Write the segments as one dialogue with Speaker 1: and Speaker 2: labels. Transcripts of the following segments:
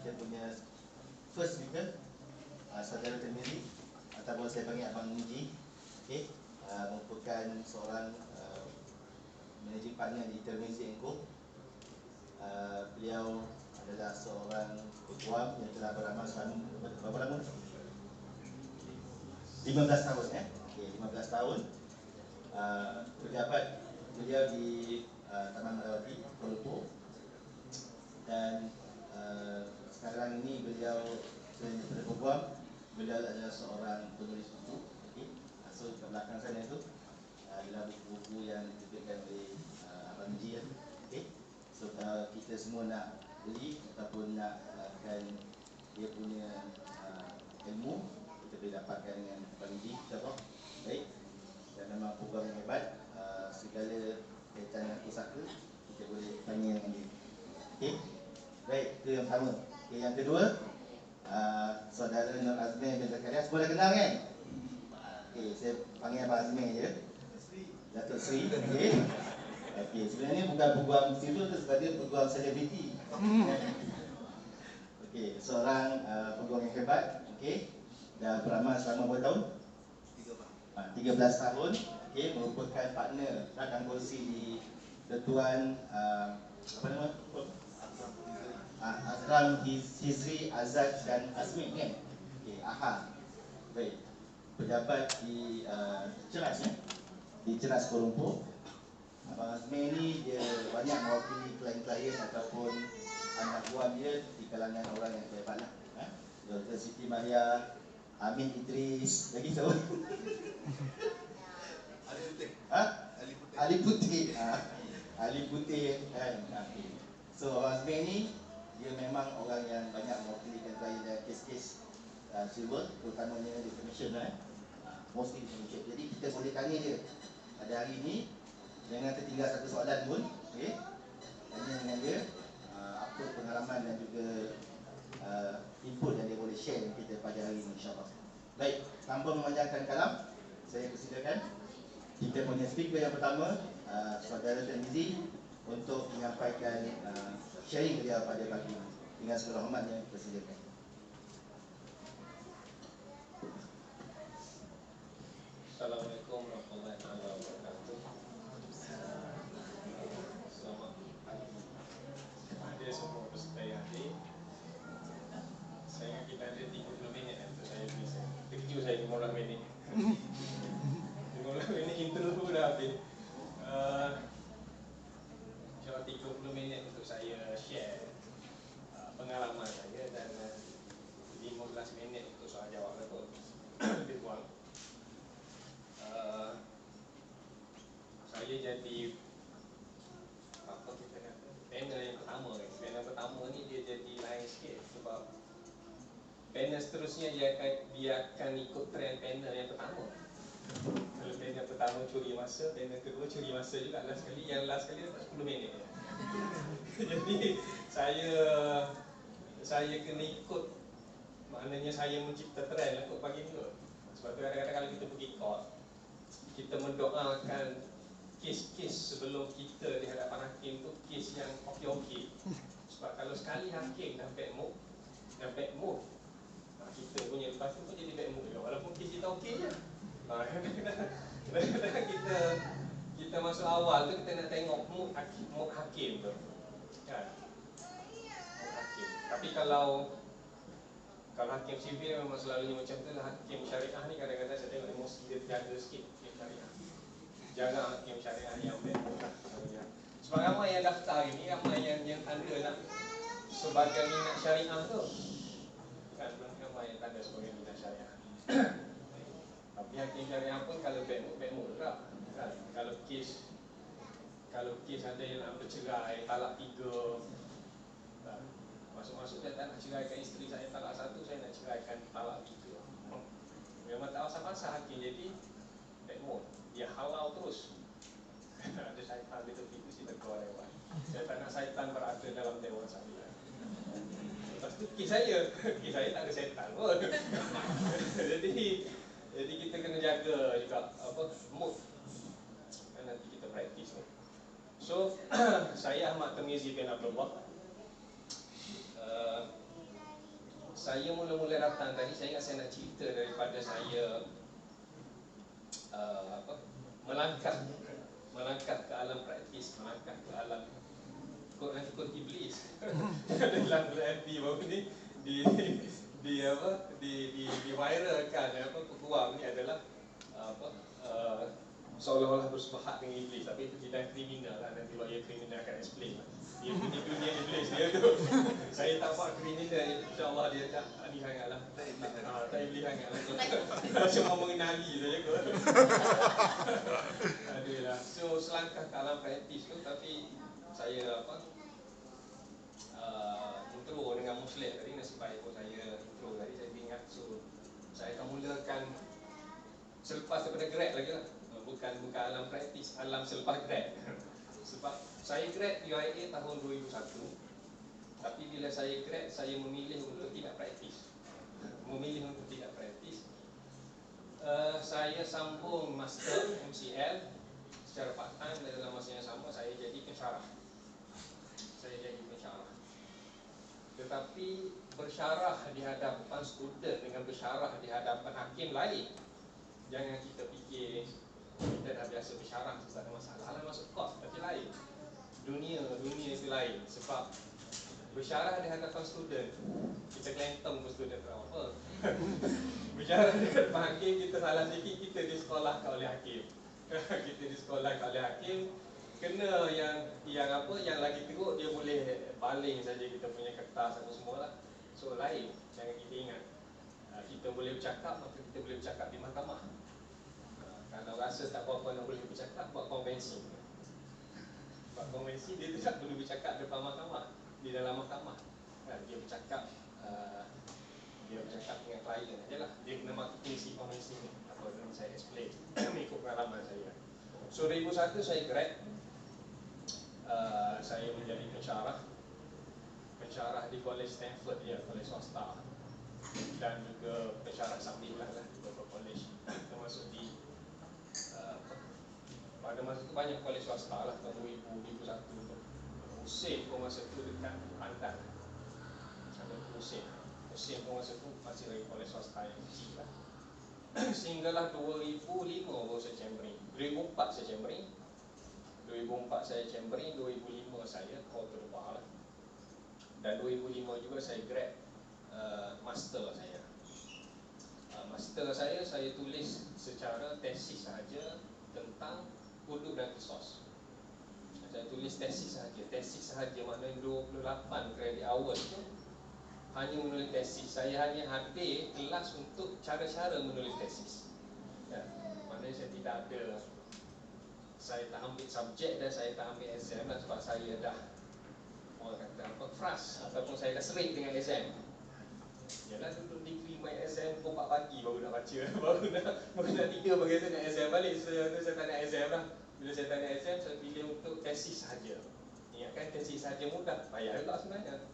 Speaker 1: kita punya first speaker, Saudara Tirmizi, ataupun saya panggil Abang Niji. Okay. Merupakan seorang managing partner di Tirmizi & Co. Beliau adalah seorang peguam yang telah beramal selama berapa lama? 15 tahun okay, 15 tahun. Pejabat beliau di Taman Melawati, Kuala Lumpur. Dan sekarang ini beliau selain daripada peguam, beliau adalah seorang penulis buku. Okay. So di belakang sana itu adalah buku-buku yang diterbitkan oleh Abang Niji. Okay. So kita semua nak beli ataupun nak dapatkan dia punya ilmu, kita boleh dapatkan dengan Abang Niji, insyaAllah. Baik. Dan memang program yang hebat, segala kaitan dengan pusaka kita boleh tanya dengan dia. Okay. Baik, itu yang pertama. Okay, yang kedua, Saudara Nur Azmi bin Zakaria. Semua dah kenal kan? Okay, saya panggil Abang Azmi je, Datuk Seri. Okay. Okay, sebenarnya bukan peguam civil tu, sebab dia peguam selebriti. Okay, seorang peguam yang hebat. Okay. Dah beramal selama berapa tahun? 13 tahun. Okay, merupakan partner rakan kursi di Ketuan apa nama? Azram, Hizri, Azad dan Azmi kan? Okay, AHA. Baik. Pejabat di Ceras di Ceras Kuala Lumpur. Abang Azmi ni dia banyak mewakili klien-klien ataupun anak buah dia di kalangan orang yang hebat lah. Dr. Siti Maria, Amin Idris, lagi tahu? Ali Putih. Ali Putih. Ali Putih kan. Okay. So Abang Azmi ni dia memang orang yang banyak mewakili klien dan kes-kes silver, terutamanya defamation mostly defamation. Jadi kita boleh tanya dia pada hari ini, jangan tertinggal satu soalan pun. Okay. Tanya dengan dia apa pengalaman dan juga input yang dia boleh share dengan kita pada hari ini, insyaAllah. Baik, tanpa memanjangkan kalam, saya persilakan kita punya speaker yang pertama, Saudara Tirmizi, untuk menyampaikan sharing beliau pada pagi ini. Dengan segala hormatnya, persilakan.
Speaker 2: Assalamualaikum warahmatullahi wabarakatuh. Selamat pagi kepada semua peserta yang hadir. Saya ingat kita ada 30 minit untuk saya bisa. Terkejut saya 15 minit. 15 minit intro tu dah habis. InsyaAllah 30 minit untuk saya share pengalaman saya, dan 15 minit untuk soal jawab atau lebih kurang. Saya jadi apa kita kata, panel yang pertama kan. Panel pertama ni dia jadi lain sikit sebab panel seterusnya dia akan ikut trend panel yang pertama. Kalau panel pertama curi masa, panel kedua curi masa juga. Yang last kali dapat 10 minit. Jadi saya kena ikut, maknanya saya mencipta trend lah untuk pagi ni kot. Sebab tu kadang-kadang kalau kita pergi court, kita mendoakan kes-kes sebelum kita di hadapan hakim tu kes yang okey-okey. Sebab kalau sekali hakim dah bad mood, kita punya lepas tu pun jadi bad mood juga, walaupun kes kita okey je. Kadang-kadang kita masuk awal tu kita nak tengok mood hakim tu kan? Mood hakim. Tapi kalau hakim sivil memang selalunya macam tu lah. Hakim syariah ni kadang-kadang saya tengok emosi dia terjaga sikit. Hakim syariah, jangan hakim syariah yang bad mood lah. Sebab ramai yang daftar ini, ramai yang tanda nak sebagai minat syariah tu kan, ramai yang tanda sebagai minat syariah. Tapi hakim syariah pun kalau bad mood juga kan? Kalau kes ada yang nak bercerai, talak 3 kan? Masuk-masuk dia tak nak ceraikan isteri saya talak 1, saya nak ceraikan talak 3. Memang tak pasal-pasal hakim, jadi bad mood, dia halau terus. Ada syaitan di tepi tu, si tegur lewat. Saya tak nak syaitan berada dalam dewan saya. Lepas tu kes saya tak ada syaitan pun. Jadi kita kena jaga juga mood kan, nanti kita praktis ni. So saya Ahmad Tirmizi bin Abdullah. saya mula-mula datang tadi, saya ingat saya nak cerita daripada saya melangkah ke alam praktis, melangkah ke alam ikut iblis. Dalam FB baru ni di viralkan peguam ni adalah seolah-olah bersepahak dengan iblis, tapi itu bidang kriminal lah. Nanti lawyer kriminal akan explain lah. Dia punya dunia iblis dia tu. Saya tak buat kriminal, insyaAllah dia tak ni sangat lah. Tak iblis sangat lah. Cuma mengenali saja kot. Aduh. So selangkah ke alam praktis tu, tapi saya intro dengan Muslim tadi, nasib baik pun saya intro tadi, saya ingat. So saya akan mulakan selepas daripada grad lagi lah. Bukan alam praktis, alam selepas grad. Sebab saya grad UIA tahun 2001. Tapi bila saya grad, saya memilih untuk tidak praktis. Saya sambung master MCL secara part time, dan dalam masa yang sama saya jadi pensyarah. Tetapi bersyarah di hadapan student dengan bersyarah di hadapan hakim lain. Jangan kita fikir kita dah biasa bersyarah, tak ada masalah lah masuk kos, tapi lain. Dunia itu lain. Sebab bersyarah di hadapan student, kita kelentong ke student tak apa. Bersyarah di hadapan hakim, kita salah sikit, kita disekolahkan oleh hakim. Kena yang lagi teruk, dia boleh baling saja kita punya kertas apa semua lah. So lain, jangan kita ingat kita boleh bercakap, maka kita boleh bercakap di mahkamah. Kalau rasa tak apa-apa nak boleh bercakap, buat konvensi. Dia tidak perlu bercakap depan mahkamah, di dalam mahkamah. Dia bercakap dengan klien aja lah. Dia kena mati isi konvensi ni. Apa yang saya explain mengikut pengalaman saya. So 2001 saya grad. Saya menjadi pensyarah di College Stanford, ya, College swasta, dan juga pensyarah sambilan lah di beberapa college, termasuk di pada masa itu banyak college swasta lah. Tahun 2001 Husin pun masa itu dekat Pandan, ada Husin pun masa itu masih lagi college swasta yang kecil lah. Sehinggalah 2005 baru saya chambering, 2004 saya chambering, 2005 saya call to the bar lah. Dan 2005 juga saya grad master saya. Master saya tulis secara tesis sahaja tentang hudud dan kisos. Saya tulis tesis sahaja, maknanya 28 kredit hours tu hanya menulis tesis. Saya hanya hadir kelas untuk cara-cara menulis tesis, ya. Maknanya saya tidak ada, saya tak ambil subjek dan saya tak ambil exam lah, sebab saya dah frust, ataupun saya dah sering dengan exam. Yalah, duduk degree main exam pukul 4 pagi baru nak baca. baru nak 3 pagi saya nak exam balik. Saya tak nak exam lah. Bila saya tak nak exam, saya pilih untuk tesis sahaja. Ingatkan tesis sahaja mudah, payah juga sebenarnya.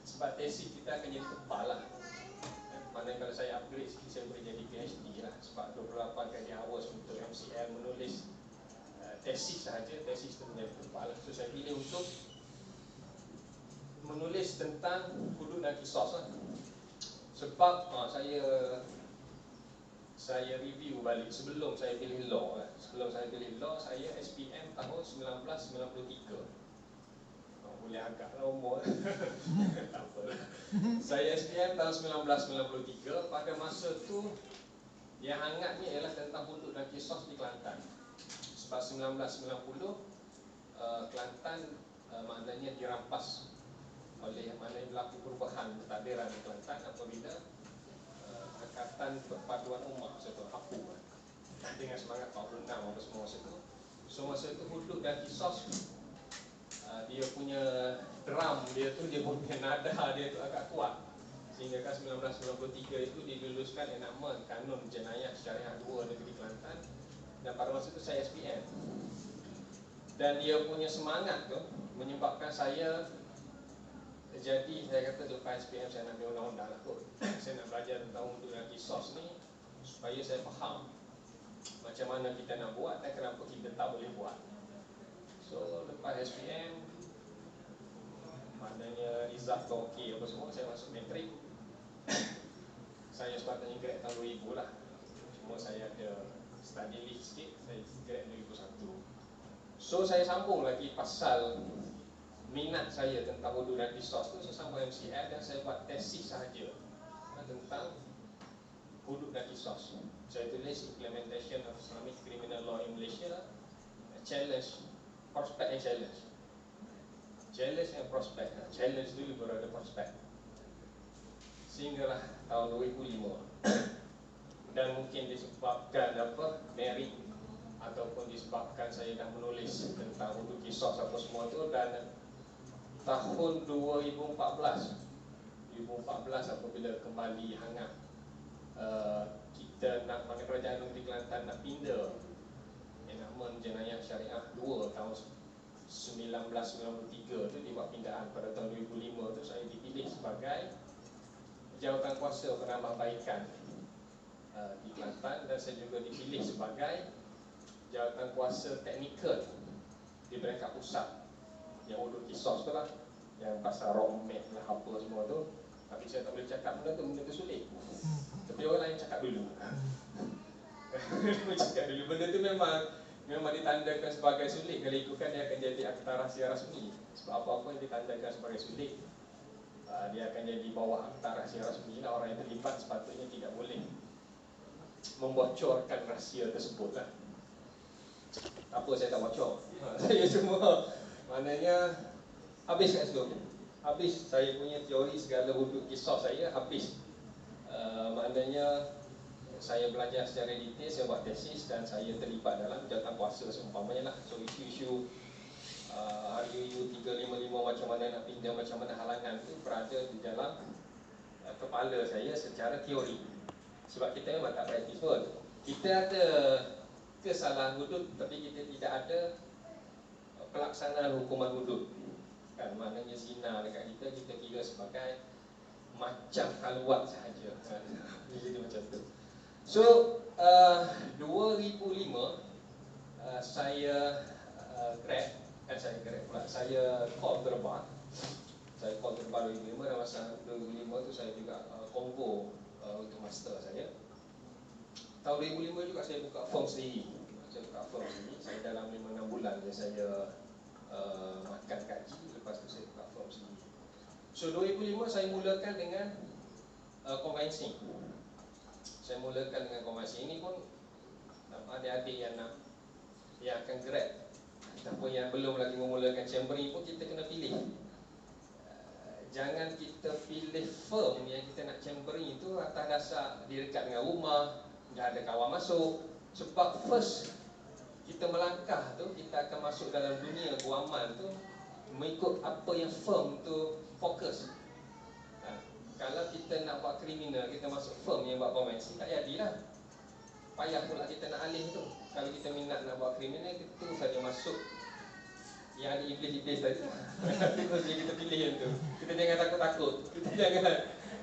Speaker 2: Sebab tesis kita akan jadi tebal lah. Maknanya kalau saya upgrade sikit, saya boleh jadi PhD lah. Sebab 28 kali hours untuk MCL menulis tesis sahaja, tesis itu menjadi tebal lah. So saya pilih untuk menulis tentang hudud dan kisos lah. Sebab saya review balik sebelum saya pilih law lah. Sebelum saya pilih law, saya SPM tahun 1993. Boleh agak lah umur. Tak apa. Saya SPM tahun 1993. Pada masa tu yang hangatnya ialah tentang hudud dan kisos di Kelantan. Sebab 1990 Kelantan maknanya dirampas oleh mana berlaku perubahan pentadbiran di Kelantan apabila Angkatan Perpaduan Ummah masa tu APU dengan semangat 46 apa semua masa tu. So masa tu hudud dan kisos dia punya drum dia punya nada dia tu agak kuat, sehingga kan 1993 itu diluluskan enakmen Kanun Jenayah Syariah 2 Negeri Kelantan. Dan pada masa itu saya SPM, dan dia punya semangat tu menyebabkan saya jadi, saya kata selepas SPM saya nak ambil undang-undang lah kot. Saya nak belajar tentang hudud dan kisos ni supaya saya faham macam mana kita nak buat dan kenapa kita tak boleh buat. So lepas SPM, maknanya result tu okey apa semua, saya masuk matrik. Saya sepatutnya grad tahun 2000 lah. Cuma saya ada study leave sikit, saya grad 2001. So saya sambung lagi pasal minat saya tentang hudud dan kisos tu, saya sambung MCF dan saya buat tesis sahaja tentang hudud dan kisos. Saya tulis Implementation of Islamic Criminal Law in Malaysia, challenge, prospect and challenge. Challenge and prospect. Challenge dulu baru ada prospect. Sehinggalah tahun 2005. Dan mungkin disebabkan merit ataupun disebabkan saya dah menulis tentang hudud kisos apa semua tu, dan tahun 2014 apabila kembali hangat, kita nak, mana Kerajaan Negeri Kelantan nak pindah Enakmen Jenayah Syariah 2 tahun 1993 tu dibuat pindahan. Pada tahun 2005 tu saya dipilih sebagai jawatan kuasa penambahbaikan di Kelantan, dan saya juga dipilih sebagai jawatan kuasa teknikal di peringkat pusat yang hudud kisos tu lah, yang pasal roadmap lah apa semua tu. Tapi saya tak boleh cakap benda tu sulit. Tapi orang lain cakap dulu. Cakap dulu. Benda tu memang ditandakan sebagai sulit. Kalau ikutkan dia akan jadi akta rahsia rasmi. Sebab apa-apa yang ditandakan sebagai sulit, dia akan jadi bawah akta rahsia rasmi. Orang yang terlibat sepatutnya tidak boleh membocorkan rahsia tersebut lah. Apa saya tak bocor. Saya cuma maknanya habis kat situ. Habis saya punya teori segala hudud kisos saya habis. Maknanya saya belajar secara detail, saya buat tesis dan saya terlibat dalam jawatan kuasa seumpamanya lah. So isu-isu RUU 355 macam mana nak pindah, macam mana halangan tu berada di dalam kepala saya secara teori. Sebab kita memang tak praktis pun. Kita ada kesalahan hudud, tapi kita tidak ada pelaksanaan hukuman hudud. Kan, maknanya zina dekat kita kira sebagai macam haluat sahaja. Jadi macam tu. So 2005 saya saya call terbang. Saya call terbang 2005, dan masa 2005 tu saya juga Kongo untuk master saya. Tahun 2005 juga saya buka firm sendiri. Saya dalam 5-6 bulan je saya makan gaji. Lepas tu saya buka firm sendiri. So 2005 saya mulakan dengan convincing. Saya mulakan dengan convincing. Ini pun adik-adik yang akan grad ataupun yang belum lagi memulakan chambering pun, kita kena pilih. Jangan kita pilih firm yang kita nak chambering itu atas dasar dia dekat dengan rumah, dah ada kawan masuk. Sebab first kita melangkah tu, kita akan masuk dalam dunia guaman tu mengikut apa yang firm tu fokus. Kalau kita nak buat kriminal, kita masuk firm yang buat konvensi, tak jadilah. Payah pula kita nak alih tu. Kalau kita minat nak buat kriminal, kita terus saja masuk yang ada iblis-iblis tadi lah. Terus saja kita pilih yang tu. Kita jangan takut-takut. Kita jangan.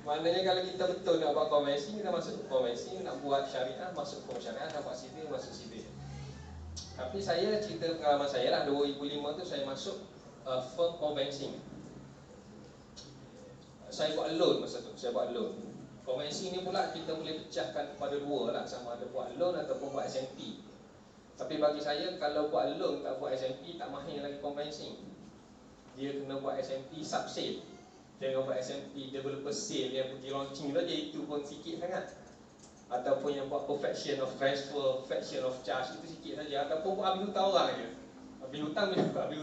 Speaker 2: Maknanya kalau kita betul nak buat konvensi, kita masuk konvensi. Nak buat syariah, masuk firm syariah. Nak buat sivil, masuk sivil. Tapi saya cerita pengalaman saya lah. 2005 tu saya masuk firm konvensi. Saya buat loan masa tu. Saya buat loan. Konvensi ni pula kita boleh pecahkan kepada dua lah, sama ada buat loan ataupun buat SMP. Tapi bagi saya, kalau buat loan tak buat SMP, tak mahir lagi konvensi. Dia kena buat SMP sub-sale. Jangan buat SMP developer sale yang pergi launching saja, itu pun sikit sangat. Ataupun yang buat perfection of transfer, perfection of charge, itu sikit saja. Ataupun buat habis hutang orang je. Habis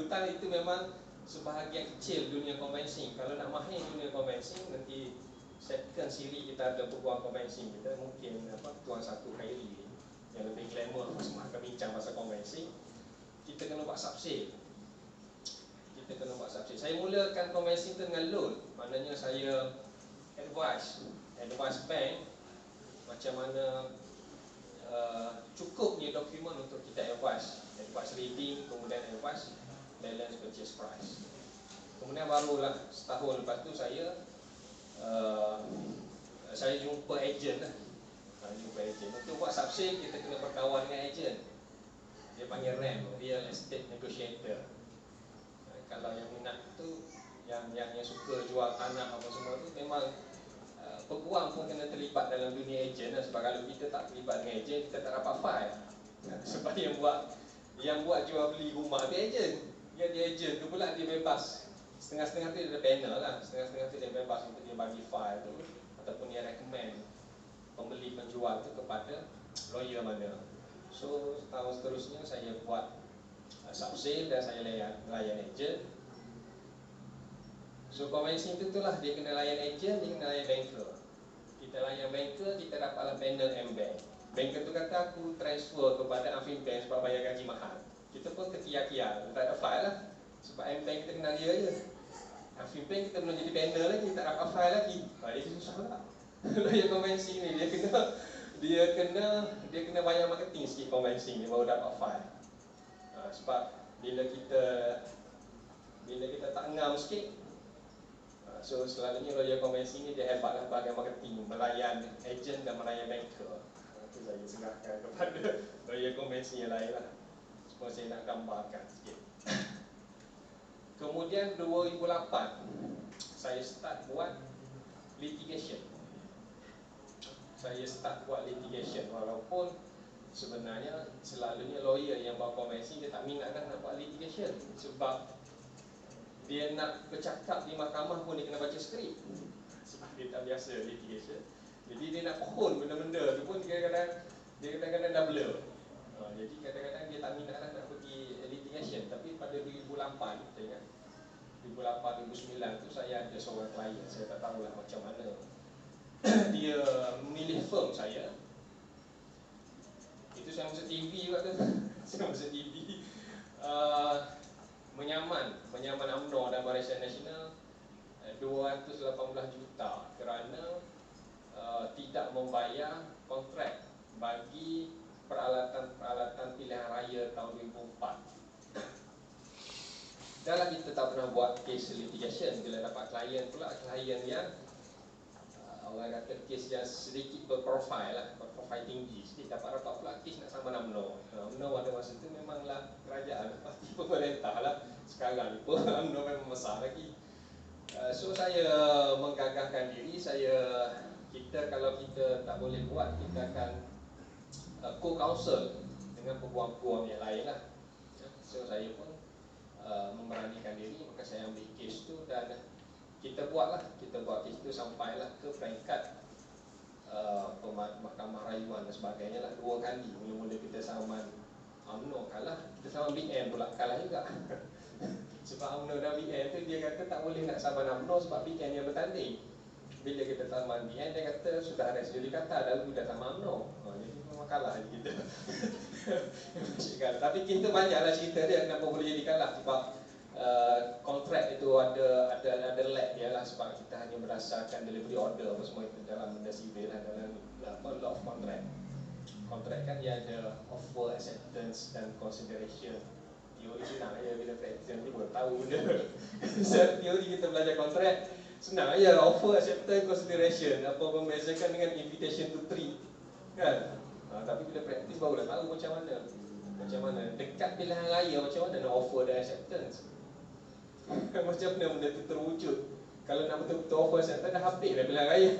Speaker 2: hutang itu memang sebahagian kecil dunia konvensi. Kalau nak mahir dunia konvensi, nanti second siri kita ada peguam konvensi kita, mungkin Tuan Satu Khairi yang lebih glamour semua akan bincang pasal konvensi. Kita kena buat subsale. Saya mulakan konvensi dengan loan. Maknanya saya advice bank macam mana cukupnya dokumen untuk kita advice reading, kemudian advice balance purchase price. Kemudian barulah setahun lepas tu saya jumpa ejen lah. Untuk buat subsale kita kena berkawan dengan ejen. Dia panggil RAM, Real Estate Negotiator. Kalau yang minat tu, yang suka jual tanah apa semua tu, memang peguam pun kena terlibat dalam dunia ejen lah. Sebab kalau kita tak terlibat dengan ejen, kita tak dapat file. Sebab yang buat jual beli rumah dia ejen. Dia ejen tu pula dia bebas. Setengah-setengah tu dia ada panel lah. Setengah-setengah tu dia bebas untuk dia bagi file tu, ataupun dia recommend pembeli penjual tu kepada lawyer mana. So tahun seterusnya saya buat sub-sale dan saya layan ejen. So conveyancing tu lah, dia kena layan ejen, dia kena layan banker. Kita layan banker, kita dapatlah panel M-Bank. Banker tu kata aku transfer kepada Afin Bank sebab bayar gaji mahal. Kita pun ketia-kia, tak ada file lah. Sebab M-Bank kita kenal dia je. Afin Bank kita belum jadi panel lagi, tak dapat file lagi. Dia susah lah. Lawyer conveyancing ni, dia kena bayar marketing sikit conveyancing ni baru dapat file. Sebab bila kita tak ngam sikit, so selalunya lawyer conveyancing ni dia hebatlah bahagian marketing, melayan ejen dan melayan banker. Itu saya serahkan kepada lawyer conveyancing yang lain lah. Supaya saya nak gambarkan sikit. Kemudian 2008 saya start buat litigation. Walaupun sebenarnya selalunya lawyer yang buat conveyancing dia tak minat dah nak buat litigation. Sebab dia nak bercakap di mahkamah pun dia kena baca skrip. Sebab dia tak biasa litigation. Jadi dia nak pohon benda-benda tu pun kadang-kadang dah blur. Jadi kadang-kadang dia tak minat dah nak pergi litigation. Tapi pada 2008, saya ingat 2008-2009 tu saya ada seorang klien, saya tak tahulah macam mana dia memilih firm saya. Itu saya masa TV juga tu. Saya masa TV menyaman UMNO dan Barisan Nasional 218 juta kerana tidak membayar kontrak bagi peralatan pilihan raya tahun 2004. Dalam kita tak pernah buat case litigation. Bila dapat klien pula, klien yang orang kata kes yang sedikit berprofil lah, berprofil tinggi sikit, dapat pula kes nak sama UMNO. UMNO pada masa tu memanglah kerajaan, parti pemerintah lah. Sekarang ni pun UMNO memang besar lagi. So saya menggagahkan diri, kita kalau kita tak boleh buat, kita akan co-counsel dengan peguam-peguam yang lain lah. So saya pun memberanikan diri, maka saya ambil kes tu dan kita buat kes tu sampailah ke peringkat mahkamah rayuan dan sebagainya lah. 2 kali. Mula-mula kita saman UMNO kalah, kita saman BN pula kalah juga. Sebab UMNO dan BN tu dia kata tak boleh nak saman UMNO sebab BN yang bertanding. Bila kita saman BN, dia kata sudah ada sejuli kata dah saman UMNO. Jadi memang kalah kita. Tapi kita banyaklah cerita dia kenapa boleh jadi kalah. Sebab kontrak itu ada lag dia lah. Sebab kita hanya berdasarkan delivery order apa semua itu dalam benda sivil lah, dalam law of contract. Kontrak kan dia ada offer, acceptance dan consideration. Teori senang aja, bila praktis nanti baru tahu benda. Teori kita belajar kontrak senang aja, offer, acceptance, consideration. Apa membezakan dengan invitation to treat, kan? Tapi bila praktis baru dah tahu macam mana dekat pilihan raya, macam mana nak offer dan acceptance. Macam mana benda tu terwujud. Kalau nak betul-betul offer acceptance dah habis dah pilihan raya.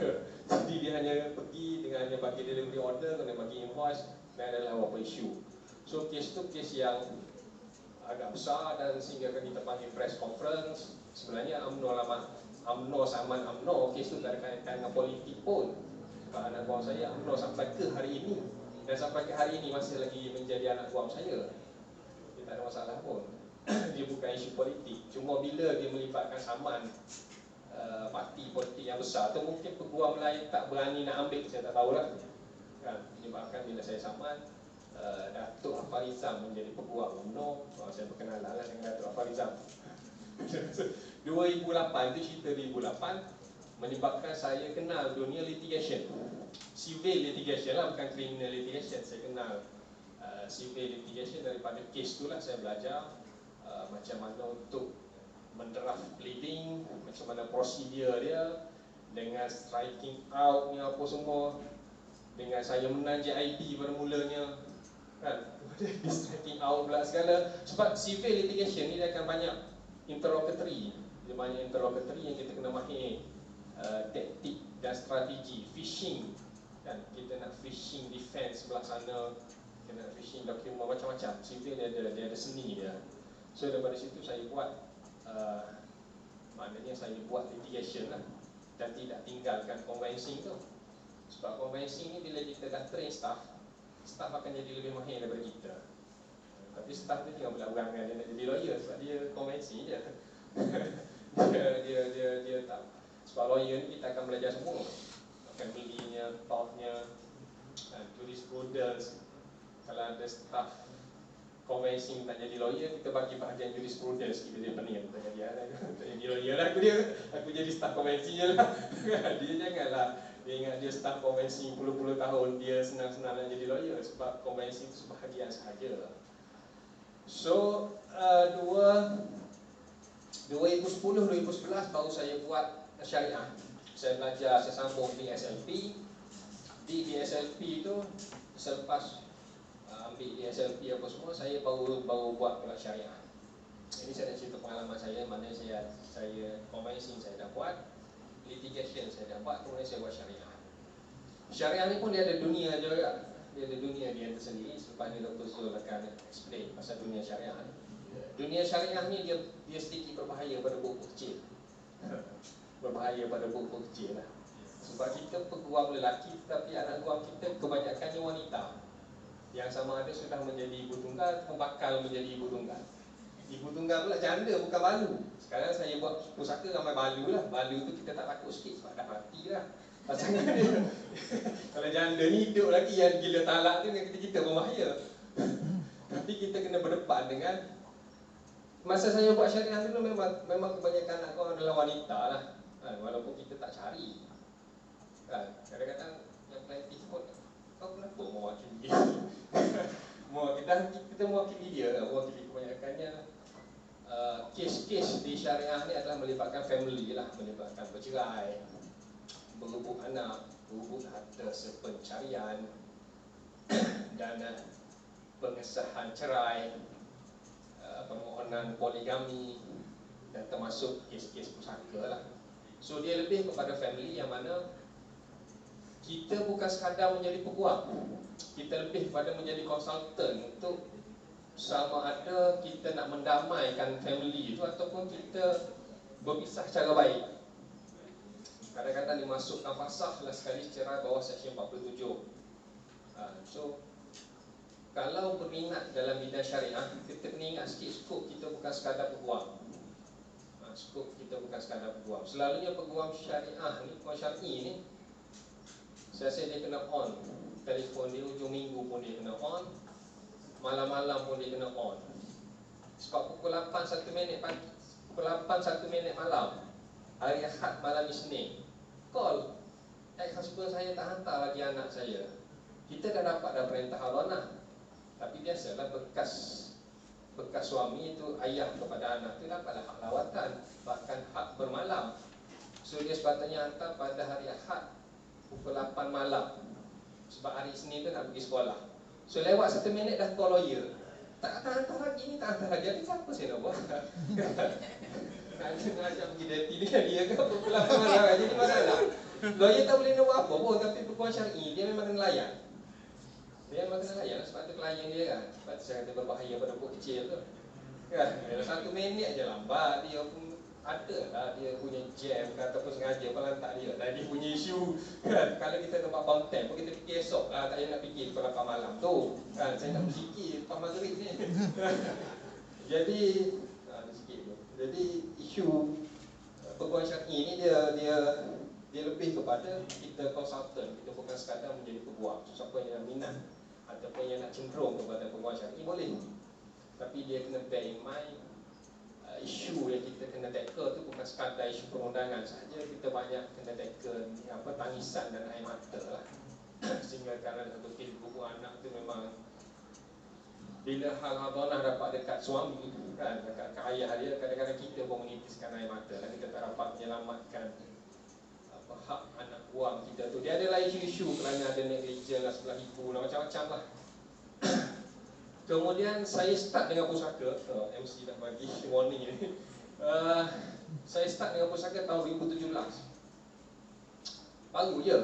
Speaker 2: Jadi dia hanya pergi dengan hanya bagi delivery order, kena bagi invoice dan adalah beberapa isu. So kes tu kes yang agak besar dan sehingga kita panggil press conference. Sebenarnya UMNO saman UMNO, kes tu tak ada kaitan dengan politik pun. Sebab anak buah saya UMNO sampai ke hari ini, dan sampai ke hari ini masih lagi menjadi anak buah saya. Dia tak ada masalah pun. Dia bukan isu politik. Cuma bila dia melibatkan saman parti politik yang besar tu, mungkin peguam lain tak berani nak ambil, saya tak tahulah. Kan, menyebabkan bila saya saman Datuk Afarizam menjadi peguam UMNO, saya berkenalan lah dengan Datuk Afarizam. 2008 tu, cerita 2008 menyebabkan saya kenal dunia litigation, civil litigation lah, bukan criminal litigation. Saya kenal civil litigation daripada kes tu lah. Saya belajar macam mana untuk mendraft pleading, macam mana prosedur dia, dengan striking out ni apa semua, dengan saya menang JIP pada mulanya, kan? Di striking out pula segala. Sebab civil litigation ni dia akan banyak interlocutory. Dia banyak interlocutory yang kita kena mahir taktik dan strategi phishing, kan kita nak phishing defense sebelah sana, kita nak phishing dokumen macam-macam. Sivil dia ada seni dia. So daripada situ saya buat maknanya saya buat litigation lah, dan tidak tinggalkan conveyancing tu. Sebab conveyancing ni bila kita dah train staff akan jadi lebih mahir daripada kita. Tapi staff tu jangan berlawangan dia nak jadi lawyer sebab dia conveyancing je. dia tak. Sebab lawyer ni kita akan belajar semua, akan belinya, talknya, jurisprudence. Kalau ada staff conveyancing tak jadi lawyer, kita bagi bahagian jurisprudence, kita dia pening tak jadi lawyer lah aku jadi staff conveyancing je lah. Dia janganlah dia ingat dia staff conveyancing puluh-puluh tahun dia senang-senang nak jadi lawyer, sebab conveyancing itu sebahagian sahaja. So 2010-2011 baru saya buat syariah. Saya belajar, saya sambung di SLP. Di SLP itu selepas ambil di SLP apa semua, saya baru buat pula syariah. Ini saya nak cerita pengalaman saya, mana saya conveyancing saya dah buat, litigation saya dah buat, kemudian saya buat syariah. Syariah ni pun dia ada dunia juga. Dia ada dunia dia tersendiri. Selepas ni Dr. Zul akan explain pasal dunia syariah ni. Dunia syariah ni dia sedikit berbahaya pada buku kecil. Berbahaya pada buku kecil lah. Sebab kita peguam lelaki, tapi anak guam kita kebanyakannya wanita, yang sama ada sudah menjadi ibu tunggal atau bakal menjadi ibu tunggal. Ibu tunggal pula janda, bukan balu. Sekarang saya buat pusaka ramai balu lah. Balu tu kita tak takut sikit sebab dah mati lah pasangan dia. Kalau janda ni hidup lagi, yang gila talak tu dengan kita berbahaya. Tapi kita kena berdepan dengan. Masa saya buat syariah dulu memang kebanyakan anak kau adalah wanita lah, walaupun kita tak cari. Kadang-kadang yang pelantik pun, kau kenapa mewakili dia? Kita mewakili dia, mewakili kebanyakannya. Kes-kes di syariah ni adalah melibatkan family lah, melibatkan bercerai, berebut anak, berebut harta sepencarian, dan pengesahan cerai, permohonan poligami, dan termasuk kes-kes pusaka lah. So dia lebih kepada family, yang mana kita bukan sekadar menjadi peguam, kita lebih kepada menjadi konsultan untuk sama ada kita nak mendamaikan family itu ataupun kita berpisah secara baik. Kadang-kadang dimasukkan fasakh lah sekali cerai bawah Seksyen 47. So kalau berminat dalam bidang syariah, kita kena ingat sikit skop kita bukan sekadar peguam. Skop kita bukan sekadar peguam. Selalunya peguam syariah ni, peguam syar'i ni, saya rasa dia kena on. Telefon dia hujung minggu pun dia kena on, malam-malam pun dia kena on. Sebab pukul 8 1 minit pagi, pukul 8 1 minit malam, hari Ahad malam Isnin, call. Ex-husband saya tak hantar lagi anak saya. Kita dah dapat dah perintah halanah. Tapi biasalah bekas suami itu, ayah kepada anak itu dapatlah hak lawatan, bahkan hak bermalam. So dia sepatutnya hantar pada hari Ahad pukul 8 malam, sebab hari Isnin tu nak pergi sekolah. So lewat 1 minit dah call lawyer. Tak hantar lagi ni, tak hantar lagi. Habis apa saya nak buat? Nak ajak pergi dating dengan dia ke pukul 8 malam. Jadi mana lah, lawyer tak boleh nak buat apa pun. Tapi peguam syar'i dia memang kena layan. Dia memang kena layan, sebab tu klien dia kan. Sebab tu saya kata berbahaya pada buku kecil tu kan. 1 minit je lambat, dia pun ada lah dia punya jam ke ataupun sengaja pelantak dia. Dan dia punya isu kan. Kalau kita tempat bautan pun kita fikir esok lah, tak payah nak fikir pukul 8 malam tu kan. Saya nak berfikir lepas maghrib ni. Jadi sikit tu. Jadi isu peguam syar'i ni dia lebih kepada kita konsultan. Kita bukan sekadar menjadi peguam. Siapa yang minat ataupun yang nak cenderung kepada peguam syar'i boleh. Tapi dia kena bear in mind, isu yang kita kena tackle tu bukan sekadar isu perundangan sahaja. Kita banyak kena tackle tangisan dan air mata lah. Sehingga kalau satu kes buku anak tu memang bila hal hadanah dapat dekat suami kan, dekat ayah dia, kadang-kadang kita pun menitiskan air mata lah. Kita tak dapat menyelamatkan hak anak buang kita tu. Dia adalah isu-isu kerana ada negligence lah, sebelah ibu lah, macam-macam lah. Kemudian saya start dengan pusaka. MC dah bagi warning ni. Saya start dengan pusaka tahun 2017. baru je.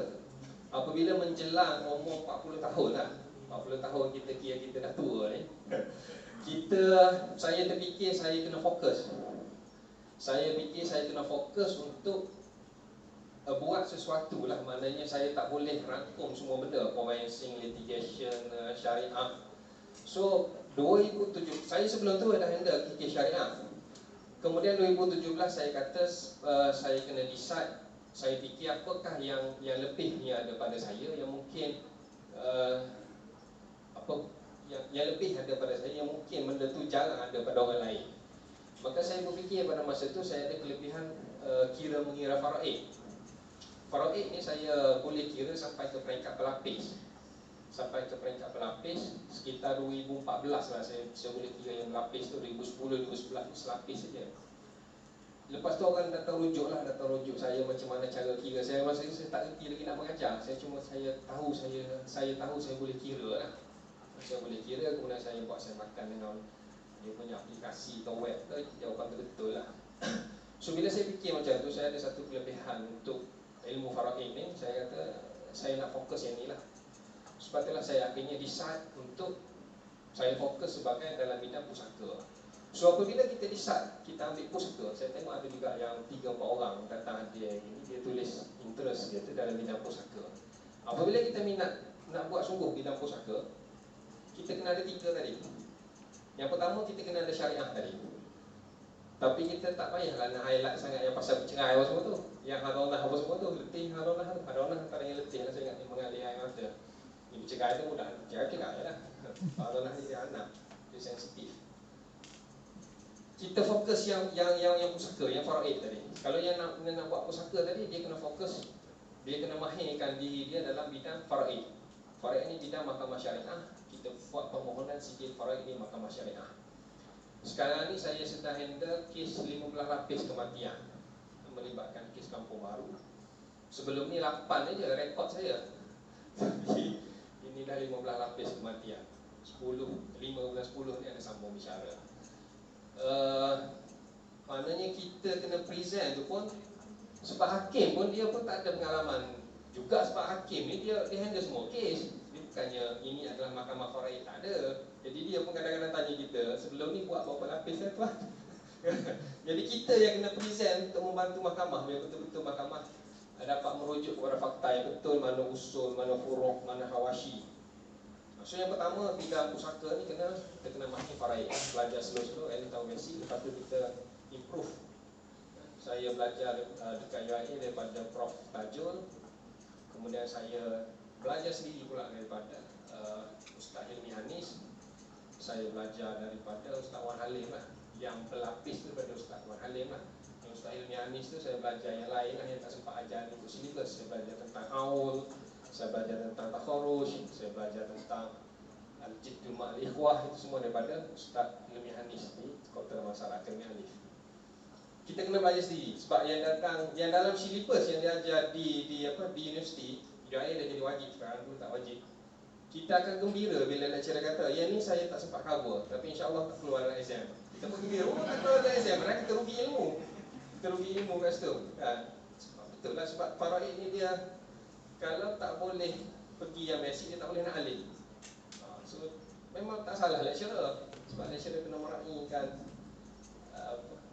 Speaker 2: Apabila menjelang umur 40 tahun lah, 40 tahun kita kira kita dah tua ni, saya terfikir saya kena fokus. Saya fikir saya kena fokus untuk buat sesuatu lah. Maknanya saya tak boleh rangkum semua benda, conveyancing, litigation, syariah. So 2007, saya sebelum tu dah handle KK syariah. Kemudian 2017 saya kata saya kena decide. Saya fikir apakah yang lebih ni ada pada saya, yang mungkin yang lebih ada pada saya, yang mungkin benda tu jarang ada pada orang lain. Maka saya berfikir pada masa tu saya ada kelebihan kira mengira faraid. Faraid ni saya boleh kira sampai ke peringkat pelapis. Sampai ke peringkat pelapis sekitar 2014 lah saya boleh kira yang pelapis tu. 2010, 2011 selapis saja. Lepas tu orang datang rujuk saya macam mana cara kira. Saya tak reti lagi nak mengajar. Saya tahu saya boleh kira lah. Saya boleh kira, kemudian saya makan dengan dia punya aplikasi atau web tu, jawapan tu betul lah. So bila saya fikir macam tu, saya ada satu kelebihan untuk ilmu faraid ni. Saya kata saya nak fokus yang ni lah. Sebab itulah saya akhirnya decide untuk saya fokus sebagai dalam bidang pusaka. So apabila kita decide kita ambil pusaka, saya tengok ada juga yang 3-4 orang datang dia tulis interest dia tu dalam bidang pusaka. Apabila kita minat nak buat sungguh bidang pusaka, kita kena ada 3 tadi. Yang pertama kita kena ada syariah tadi. Tapi kita tak payahlah nak highlight sangat yang pasal bercerai apa semua tu. Yang haronah apa semua tu, letih haronah antara yang letih lah saya ingat ni mengalir air mata. Ni bercerai tu mudah, cerai lah. Haronah ni dia anak, dia sensitif. Kita fokus yang pusaka, yang faraid tadi. Kalau yang nak buat pusaka tadi, dia kena fokus, dia kena mahirkan diri dia dalam bidang faraid. Faraid ni bidang mahkamah syariah. Kita buat permohonan sijil faraid ni mahkamah syariah. Sekarang ni saya sedang handle kes 15 lapis kematian, melibatkan kes Kampung Baru. Sebelum ni 8 aja rekod saya. Tapi ini dah 15 lapis kematian. 5 bulan 10 ni ada sambung bicara. Maknanya kita kena present tu pun, sebab hakim pun dia pun tak ada pengalaman juga. Sebab hakim ni dia handle semua kes. Dia bukannya ini adalah mahkamah faraid, tak ada. Jadi dia pun kadang-kadang tanya kita, sebelum ni buat berapa lapis lah tuan. Jadi kita yang kena present untuk membantu mahkamah, biar betul-betul mahkamah dapat merujuk kepada fakta yang betul, mana usul, mana furuq, mana hawashi. So yang pertama, bidang pusaka ni kita kena mahir faraid, belajar slow-slow, tahu basic. Lepas tu kita improve. Saya belajar dekat UIA daripada Prof. Tajul. Kemudian saya belajar sendiri pula daripada Ustaz Hilmi Hanis. Saya belajar daripada Ustaz Wan Halim lah. Yang pelapis tu daripada Ustaz Wan Halim lah. Yang Ustaz Hilmi Hanis tu saya belajar yang lain lah, yang tak sempat ajar untuk silibus. Saya belajar tentang aul, saya belajar tentang takharuj, saya belajar tentang al-jiddul ma'al ikhwah. Itu semua daripada Ustaz Hilmi Hanis ni, Kota Masyarakat Hilmi Hanis. Kita kena belajar sendiri. Sebab yang dalam silibus yang diajar di universiti, UIA dah jadi wajib sekarang, dulu tak wajib. Kita akan gembira bila lecturer kata, yang ni saya tak sempat cover, tapi insya-Allah tak keluar dalam exam. Kita pun gembira, tak keluar dalam exam, kerana kita rugi ilmu. Kita rugi ilmu kat situ kan? Betul lah, sebab faraid ni dia, kalau tak boleh pergi yang basic, dia tak boleh nak alih. So memang tak salah lecturer, sebab lecturer kena meraihkan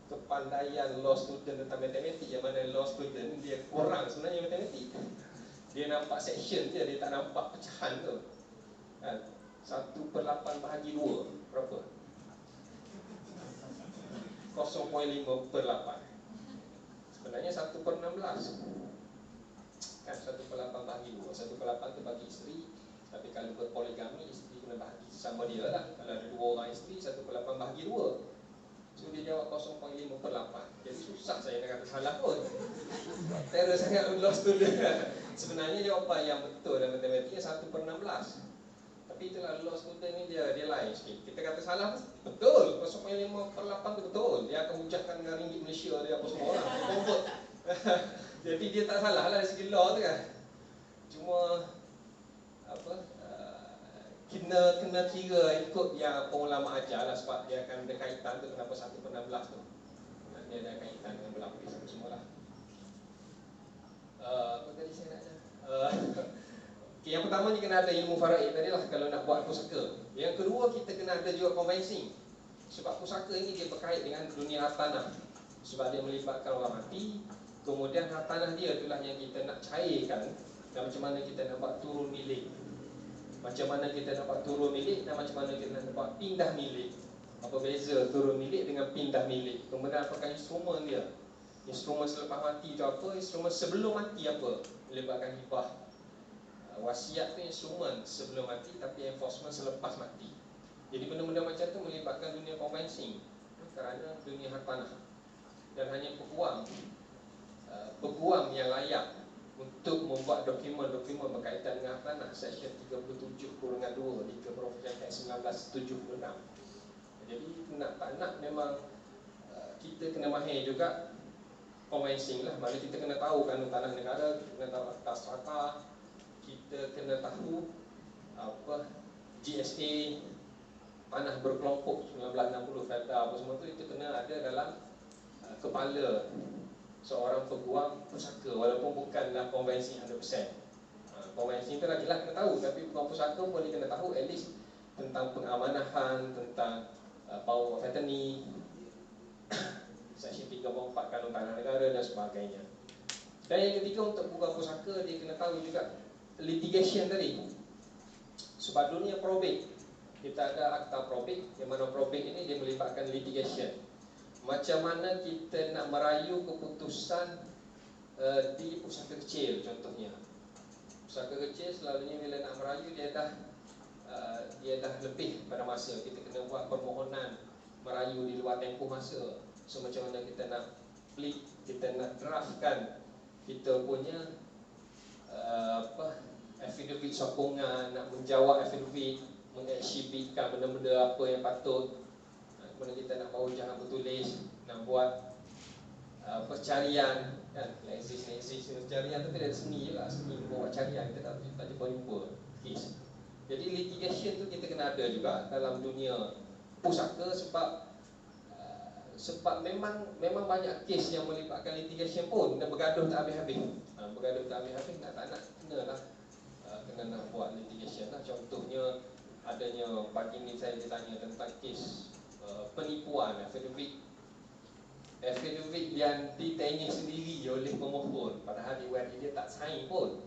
Speaker 2: kepandaian law student tentang matematik. Yang mana law student dia kurang sebenarnya matematik. Dia nampak section je, dia tak nampak pecahan tu kan? 1/8 bahagi 2 berapa? 0.5/8. Sebenarnya 1/16 kan? 1/8 bahagi 2. 1/8 tu bagi isteri. Tapi kalau berpoligami, isteri kena bahagi sesama dia lah. Kalau ada 2 orang isteri, 1/8 bahagi 2. So dia jawab 0.5/8. Jadi susah saya nak kata salah pun. Terror sangat law student. Sebenarnya jawapan yang betul dalam matematiknya 1/16. Tapi itulah law student ni dia lain sikit. Kita kata salah betul, 0.5/8 tu betul. Dia akan hujahkan dengan ringgit Malaysia dia apa semua lah. Dia convert. Jadi dia tak salah lah dari segi law tu kan. Cuma kena kira ikut yang ulama ajar lah. Sebab dia akan ada kaitan tu, kenapa 1/16 tu. Dia ada kaitan dengan berlapis semua lah. Apa tadi saya nak Okay, yang pertama ni kena ada ilmu faraid tadi lah kalau nak buat pusaka. Yang kedua kita kena ada juga convincing. Sebab pusaka ini dia berkait dengan dunia hartanah. Sebab dia melibatkan orang mati. Kemudian hartanah dia itulah yang kita nak cairkan. Dan macam mana kita nak buat turun milik. Macam mana kita nak buat turun milik dan macam mana kita nak buat pindah milik. Apa beza turun milik dengan pindah milik. Kemudian apakah instrumen dia. Instrumen selepas mati itu apa. Instrumen sebelum mati apa. Melibatkan hibah. Wasiat tu instrumen sebelum mati, tapi enforcement selepas mati. Jadi benda-benda macam tu melibatkan dunia convincing kerana dunia hartanah. Dan hanya peguam yang layak untuk membuat dokumen-dokumen berkaitan dengan hartanah. Section 37/2 di Keprovincian Act 1976. Jadi nak tak nak memang kita kena mahir juga convincing lah. Maksudnya kita kena tahu kanun tanah negara, kita kena tahu akta strata, kita kena tahu apa GSA, tanah berkelompok 1960, FEDA apa semua tu, itu kena ada dalam kepala seorang peguam pusaka, walaupun bukanlah convincing 100%. Convincing tu lagi lah kena tahu, tapi peguam pusaka pun dia kena tahu at least tentang pengamanahan, tentang power of attorney, Section 34 Kanun Tanah Negara dan sebagainya. Dan yang ketiga, untuk peguam pusaka dia kena tahu juga litigation tadi. Sebab dunia probate, kita ada akta probate, yang mana probate ini dia melibatkan litigation. Macam mana kita nak merayu keputusan di pusaka kecil contohnya. Pusaka kecil selalunya bila nak merayu dia dah lebih pada masa. Kita kena buat permohonan merayu di luar tempoh masa. So macam mana kita nak plead, kita nak draftkan kita punya affidavit sokongan, nak menjawab affidavit, mengeksibitkan benda-benda apa yang patut. Kemudian kita nak bawa jangan bertulis, nak buat percarian kan, exist percarian tu tidak seni je lah, seni buat carian, kita tak jumpa kes. Jadi litigation tu kita kena ada juga dalam dunia pusaka, sebab memang banyak kes yang melibatkan litigation pun dan bergaduh tak habis-habis. Bergaduh tak habis-habis, tak nak kena nak buat litigation lah. Contohnya adanya pagi ni saya ditanya tentang kes penipuan affidavit yang ditanya sendiri oleh pemohon, padahal dia tak sign pun.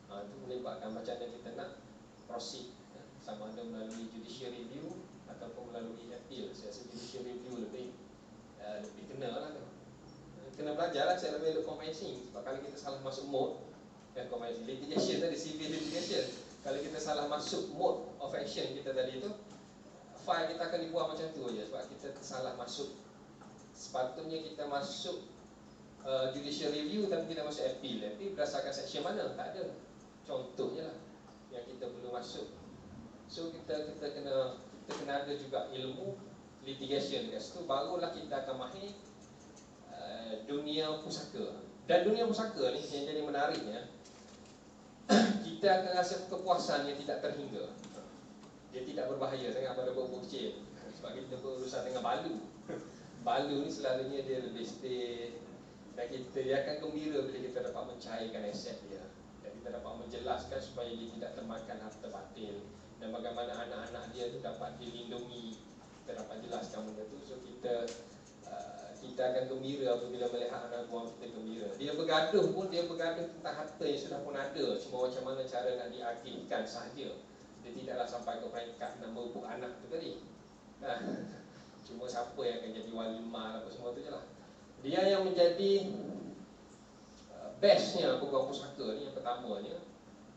Speaker 2: Itu melibatkan macam mana kita nak proceed, sama ada melalui judicial review ataupun melalui appeal. Saya rasa judicial review lebih kena lah tu. Kena belajar lah saya lebih convincing. Sebab kalau kita salah masuk mode convincing litigation tadi, civil litigation, kalau kita salah masuk mode of action kita tadi tu, file kita akan dibuang macam tu aja. Sebab kita salah masuk. Sepatutnya kita masuk judicial review tapi kita masuk appeal. Appeal berdasarkan section mana? Tak ada. Contohnya lah yang kita belum masuk. So kita kena ada juga ilmu litigation. Dekat situ barulah kita akan mahir dunia pusaka. Dan dunia pusaka ni yang jadi menariknya, kita akan rasa kepuasan yang tidak terhingga. Dia tidak berbahaya sangat pada buku kecil. Sebab kita berurusan dengan balu. Balu ni selalunya dia lebih stay, dan dia akan gembira bila kita dapat mencairkan aset dia, dan kita dapat menjelaskan supaya dia tidak termakan harta batil, dan bagaimana anak-anak dia tu dapat dilindungi. Kita dapat jelaskan benda tu. So kita akan gembira apabila melihat anak buah kita gembira. Dia bergaduh pun, dia bergaduh tentang harta yang sudah pun ada, cuma macam mana cara nak diagihkan sahaja. Dia tidaklah sampai ke peringkat nak merebut anak tu tadi. Cuma siapa yang akan jadi walimah apa semua tu je lah. Dia yang menjadi bestnya peguam pusaka ni, yang pertamanya,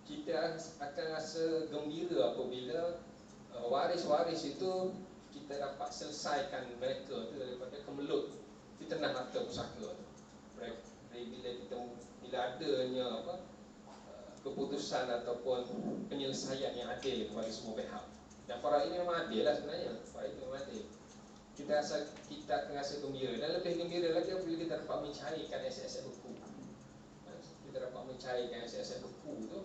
Speaker 2: kita akan rasa gembira apabila waris-waris itu kita dapat selesaikan mereka tu daripada kemelut fitnah harta pusaka tu. Bila adanya keputusan ataupun penyelesaian yang adil kepada semua pihak. Dan faraid ini memang adil lah sebenarnya. Faraid itu memang adil. Kita akan rasa gembira, dan lebih gembira lagi apabila kita dapat mencairkan aset-aset beku. Kita dapat mencairkan aset-aset beku tu.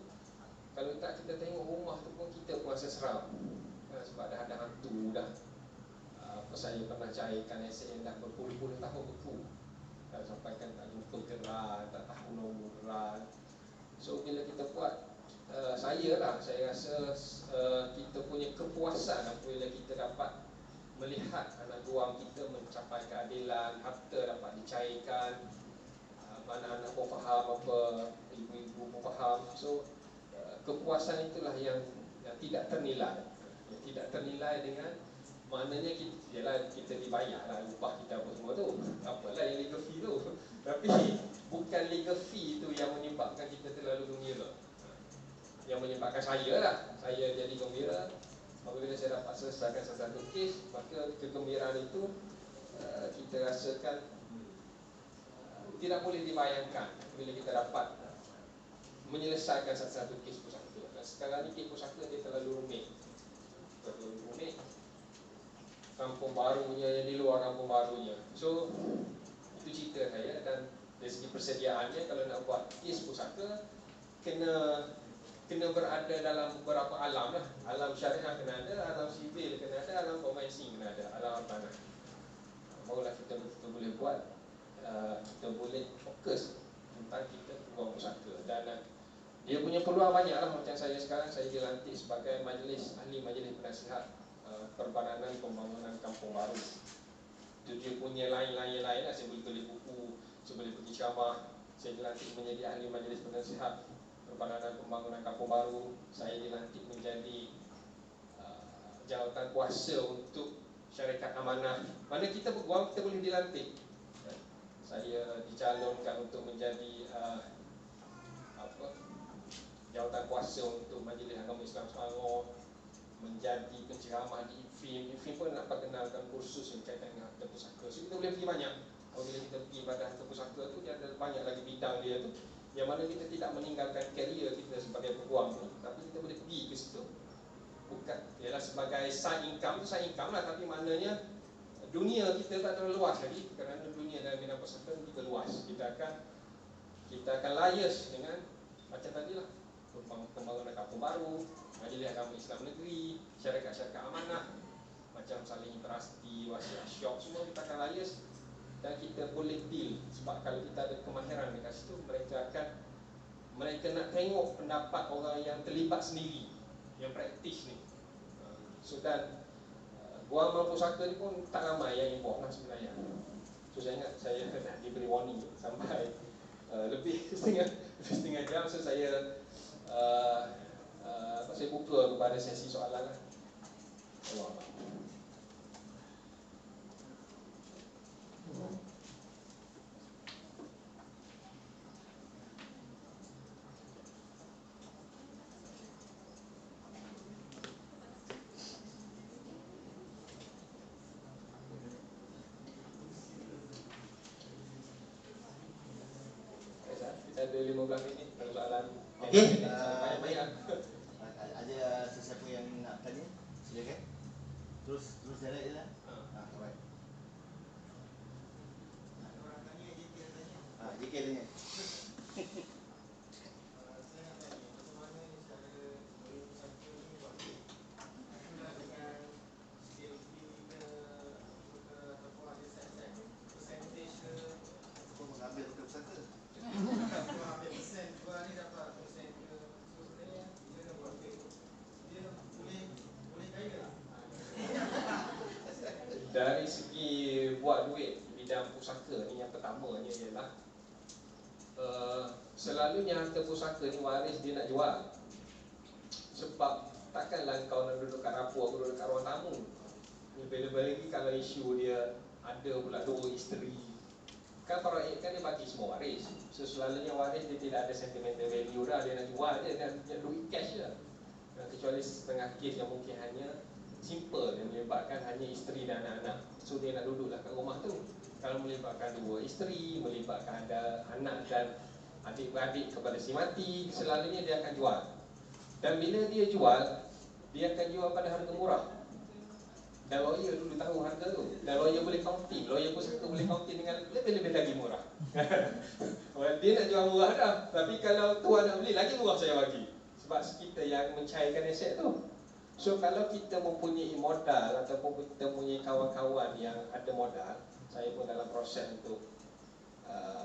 Speaker 2: Kalau tak, kita tengok rumah tu pun kita pun rasa seram. Sebab dah ada hantu dah. Saya pernah cairkan aset yang dah berpuluh-puluh tahun beku. Tak sampaikan tak jumpa geran, tak tahu nombor geran. So bila kita buat, saya saya lah, saya rasa kita punya kepuasan apabila kita dapat melihat anak guam kita mencapai keadilan, harta dapat dicairkan, anak-anak pun faham apa, ibu-ibu pun faham. So kepuasan itulah yang tidak ternilai. Yang tidak ternilai dengan maknanya kita dibayar lah upah kita apa semua tu, apalah yang legal fee tu. Tapi bukan legal fee tu yang menyebabkan kita terlalu gembira. Yang menyebabkan saya lah, saya jadi gembira apabila saya dapat selesaikan satu kes. Maka kegembiraan itu kita rasakan tidak boleh dibayangkan bila kita dapat menyelesaikan satu kes pusaka. Dan sekarang ni kes pusaka dia terlalu rumit. Kampung barunya, yang di luar kampung barunya. So itu cerita saya. Dan dari segi persediaannya, kalau nak buat kes pusaka, kena berada dalam beberapa alam lah. Alam syariah kena ada, alam sivil kena ada, alam konvensi kena ada, alam tanah. Barulah kita betul-betul boleh buat, kita boleh fokus tentang kita buang pusaka. Dan dia punya peluang banyak lah. Macam saya sekarang, saya dilantik sebagai ahli majlis penasihat perbananan pembangunan kampung baru. Itu dia punya lain-lain lah. Saya boleh tulis buku, saya boleh pergi ceramah. Saya dilantik menjadi ahli majlis penasihat perbananan pembangunan kampung baru. Saya dilantik menjadi jawatan kuasa untuk syarikat amanah. Mana kita berguam, kita boleh dilantik. Saya dicalonkan untuk menjadi jawatan kuasa untuk Majlis Agama Islam Selangor, menjadi penceramah di IFIM. IFIM pun nak perkenalkan kursus yang berkaitan dengan harta pusaka. So kita boleh pergi banyak. Apabila kita pergi pada harta pusaka tu, dia ada banyak lagi bidang dia tu, yang mana kita tidak meninggalkan karier kita sebagai peguam tu, tapi kita boleh pergi ke situ. Bukan, ialah sebagai side income tu side income lah, tapi maknanya dunia kita tak terlalu luas lagi. Kerana dunia dalam bidang pusaka kita luas. Kita akan liars dengan macam tadi lah, pembangunan kampung baru, Majlis Agama Islam Negeri, syarikat-syarikat amanah, macam saling interasti, wasiat syok, semua kita akan liars. Dan kita boleh deal. Sebab kalau kita ada kemahiran dekat situ, mereka nak tengok pendapat orang yang terlibat sendiri, yang praktis ni. So dan guaman pusaka ni pun tak ramai yang import lah sebenarnya. So saya ingat saya dah diberi warning sampai lebih setengah jam. So saya saya buka kepada sesi soalan lah. Allah. Kita ada 15 minit kalau soalan.
Speaker 1: Okey.
Speaker 2: Banyak-banyak.
Speaker 1: Ada sesiapa yang nak tanya? Silakan. Terus direct je lah. Alright.
Speaker 3: Orang tanya, JK tanya.
Speaker 1: JK tanya.
Speaker 3: Saya nak tanya, bagaimana cara beri pusaka ni buat duit? Adakah dengan skill fee ke, ataupun ada set percentage ke?
Speaker 1: Kau mengambil bukan pusaka.
Speaker 3: Ataupun ambil persen jual ni dapat persen ke? So sebenarnya, dia nak buat duit, dia boleh kaya lah.
Speaker 2: Dari segi buat duit di bidang pusaka ni, yang pertamanya ialah selalunya harta pusaka ni waris dia nak jual. Sebab takkanlah kau nak duduk kat dapur, aku duduk kat ruang tamu. Bila-bila lagi kalau isu dia ada pula 2 isteri, kan faraid kan dia bagi semua waris. So selalunya waris dia tidak ada sentimental value dah, dia nak jual je, dia nak duit cash je. Kecuali setengah kes yang mungkin hanya simple, yang melibatkan hanya isteri dan anak-anak. So dia nak duduklah kat rumah tu. Kalau melibatkan 2 isteri, melibatkan ada anak dan adik-beradik kepada si mati, selalunya dia akan jual. Dan bila dia jual, dia akan jual pada harga murah. Dan lawyer dulu tahu harga tu. Dan lawyer boleh counting, lawyer pusaka boleh counting dengan lebih-lebih lagi murah. Dia nak jual murah dah, tapi kalau tuan nak beli, lagi murah saya bagi. Sebab kita yang mencairkan aset tu. So kalau kita mempunyai modal ataupun kita mempunyai kawan-kawan yang ada modal, saya pun dalam proses untuk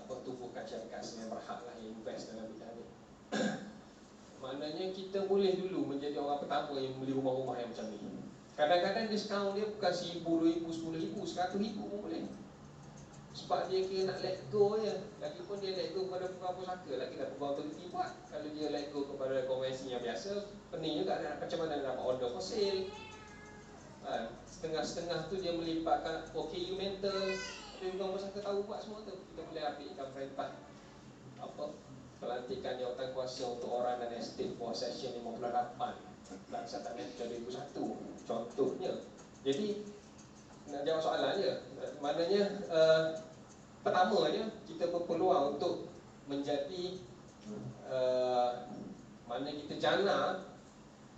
Speaker 2: pertumbuhkan syarikat yang berhak lah, yang invest dalam bidang ni. Maknanya maknanya kita boleh dulu menjadi orang pertama yang beli rumah-rumah yang macam ni. Kadang-kadang diskaun dia bukan RM1,000, RM2,000, RM10,000, RM100,000 pun boleh. Sebab dia kira nak let go je. Lagipun dia let go kepada peguam pusaka, lagi dah peguam teliti buat. Kalau dia let go kepada konvensi yang biasa, pening juga nak macam mana nak dapat order for sale. Setengah-setengah tu dia melibatkan OKU mental. Tapi peguam pusaka tahu buat semua tu. Kita boleh ambilkan perintah pelantikan jawatan kuasa untuk orang dan estate for session 58 Pelaksanaan Mental 2001 contohnya. Jadi nak jawab soalan je, maknanya pertamanya kita berpeluang untuk menjadi mana kita jana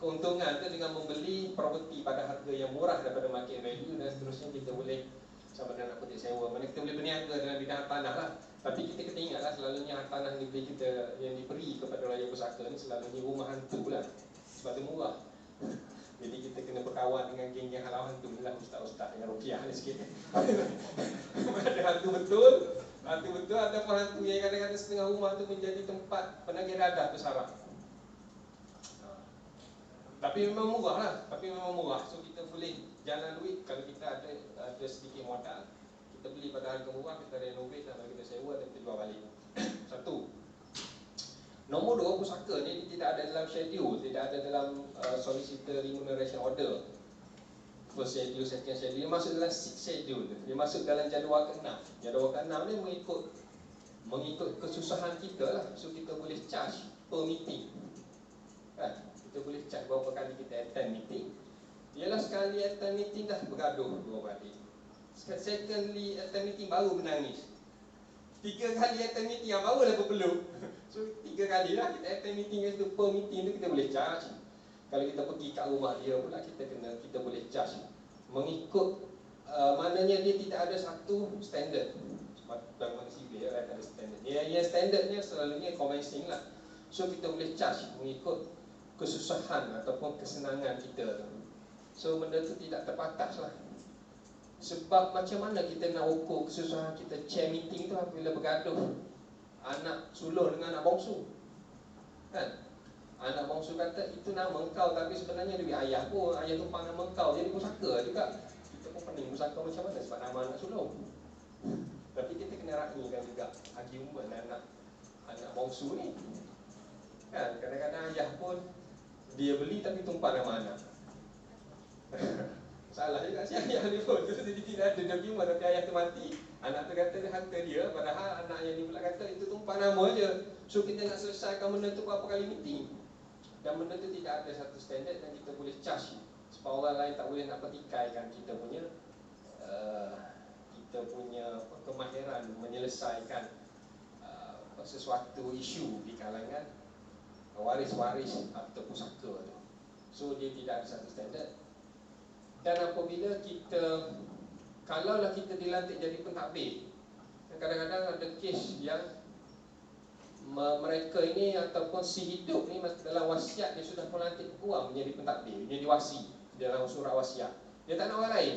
Speaker 2: keuntungan tu dengan membeli property pada harga yang murah daripada market value, dan seterusnya kita boleh sama ada nak petik sewa, mana kita boleh berniaga dalam bidang tanah lah. Tapi kita kena ingatlah selalunya tanah yang diberi kepada rakyat pusaka ni selalunya rumah hantu lah, sebab dia murah. Jadi kita kena berkawan dengan geng-geng halau hantu ni lah, ustaz-ustaz dengan rukiah ni sikit. Ada hantu betul ataupun hantu yang kadang-kadang setengah rumah tu menjadi tempat penagih dadah bersarang. Tapi memang murah lah, so kita boleh jalan duit kalau kita ada sedikit modal. Kita beli pada harga murah, kita renovate dan kita sewa dan kita jual balik. Satu. Nombor dua, pusaka ni tidak ada dalam schedule, tidak ada dalam solicitor remuneration order. First schedule, second schedule, dia masuk dalam sixth schedule. Dia masuk dalam jadual ke-6. Jadual ke-6 ni mengikut kesusahan kita lah. So kita boleh charge per meeting, kan? Kita boleh charge berapa kali kita attend meeting. Ialah sekali attend meeting dah bergaduh 2 kali. Secondly attend meeting baru menangis. 3 kali attend meeting yang barulah berpeluh. So 3 kali lah kita attend meeting itu, per meeting tu kita boleh charge. Kalau kita pergi kat rumah dia pula kita boleh charge mengikut maknanya dia tidak ada satu standard. Sebab bangunan sivil tak ada standard. Yang standardnya selalunya convincing lah. So kita boleh charge mengikut kesusahan ataupun kesenangan kita tu. So benda tu tidak terbatas lah. Sebab macam mana kita nak ukur kesusahan kita chair meeting tu apabila bergaduh anak sulung dengan anak bongsu, kan? Anak bongsu kata itu nama engkau, tapi sebenarnya duit ayah pun, ayah tumpang nama engkau, jadi pusaka juga. Kita pun pening pusaka macam mana sebab nama anak sulung. Tapi kita kena raihkan juga argument anak bongsu ni, kan? Kadang-kadang ayah pun dia beli tapi tumpang nama anak. Salah juga si ayah ni pun. Jadi tidak ada argument, tapi ayah tu mati, anak tu kata dia harta dia, padahal anak yang ni pula kata itu tumpang nama je. So kita nak selesaikan benda tu berapa kali meeting, dan benda tu tidak ada satu standard, dan kita boleh charge supaya orang lain tak boleh nak pertikaikan kita punya kemahiran menyelesaikan sesuatu isu di kalangan waris-waris atau pusaka tu. So dia tidak ada satu standard. Dan apabila kalaulah kita dilantik jadi pentadbir, kadang-kadang ada kes yang mereka ini ataupun si hidup ni dalam wasiat dia sudah melantik peguam menjadi pentadbir, menjadi wasi dalam surat wasiat. Dia tak nak orang lain.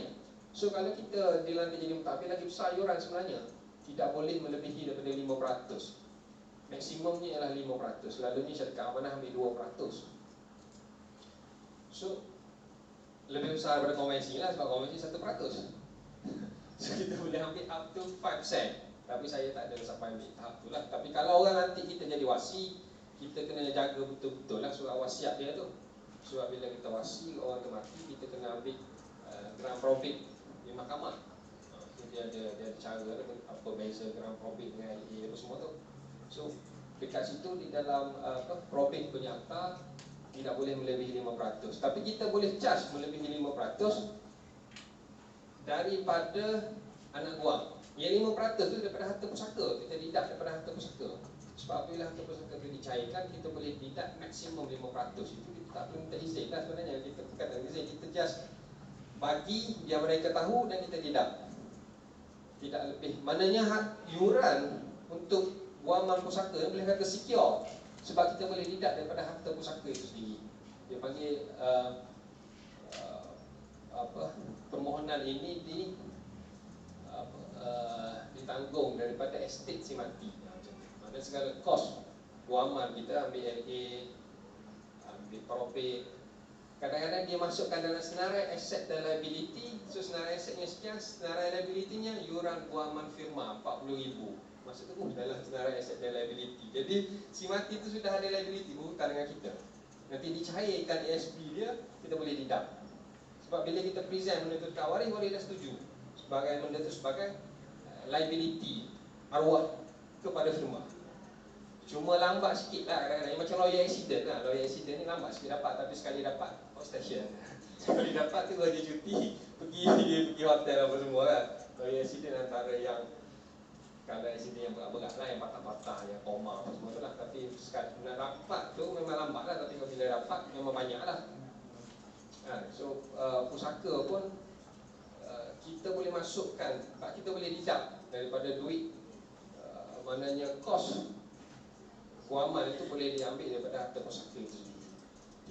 Speaker 2: So kalau kita dilantik jadi pentadbir, lagi besar iuran sebenarnya. Tidak boleh melebihi daripada 5%. Maksimumnya ialah 5%. Selalunya syarikat amanah ambil 2%. So lebih besar daripada konvensi lah, sebab konvensi 1%. So kita boleh ambil up to 5%. Tapi saya tak ada sampai ambil tahap tu lah. Tapi kalau orang nanti kita jadi wasi, kita kena jaga betul-betul lah surat wasiat dia tu. Sebab bila kita wasi, orang tu mati, kita kena ambil grant profit di mahkamah. Dia ada cara apa beza grant profit dengan IA apa semua tu. So dekat situ di dalam profit punya akta tidak boleh melebihi 5%. Tapi kita boleh charge melebihi 5% daripada anak guam. Yang 5% tu daripada harta pusaka, kita didak daripada harta pusaka. Sebab apabila harta pusaka itu dicairkan, kita boleh didak maksimum 5%. Itu kita tak perlu minta izin lah sebenarnya. Kita bukan tak izin, kita just bagi biar mereka tahu dan kita didak. Tidak lebih. Maknanya iuran untuk guaman pusaka boleh kata secure. Sebab kita boleh didak daripada harta pusaka itu sendiri. Dia panggil permohonan ini ditanggung daripada estate si mati. Maksudnya segala kos guaman kita ambil LA, Di probate kadang-kadang dia masukkan dalam senarai aset dan liability. So senarai asetnya sekian, senarai liability-nya yuran guaman firma 40,000. Maksud tu dalam senarai aset dan liability. Jadi si mati tu sudah ada liability berhutang dengan kita. Nanti dicairkan ASB dia, kita boleh deduct. Sebab bila kita present benda tu dekat waris, waris dah setuju sebagai benda tu sebagai liability arwah kepada firma. Cuma lambat sikit lah kadang-kadang. Macam lawyer accident lah. Lawyer accident ni lambat sikit dapat. Tapi sekali dapat, outstation. Sekali dapat tu dia cuti, pergi hotel apa semua kan. Lawyer accident antara yang, kalau accident yang berat-berat lah, yang patah-patah, yang koma apa semua tu lah. Tapi sekali nak dapat tu memang lambat lah. Tapi bila dapat memang banyak lah. So pusaka pun kita boleh masukkan, kita boleh deduct daripada duit maknanya kos guaman itu boleh diambil daripada harta pusaka itu sendiri.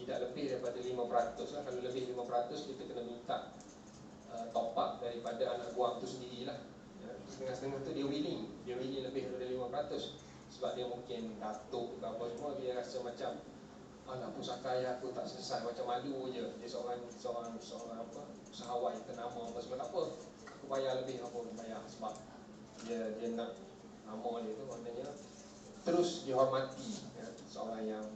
Speaker 2: Tidak lebih daripada 5% lah. Kalau lebih 5% kita kena minta top up daripada anak guam itu sendirilah. Setengah-setengah tu dia willing lebih daripada 5%. Sebab dia mungkin datuk ke apa semua, dia rasa macam alah pusaka ayah aku tak selesai, macam malu je. Dia seorang apa, usahawan ternama apa semua, tak apa, aku bayar lebih apa bayar. Sebab dia nak nama dia tu maknanya terus dihormati ya. Seorang yang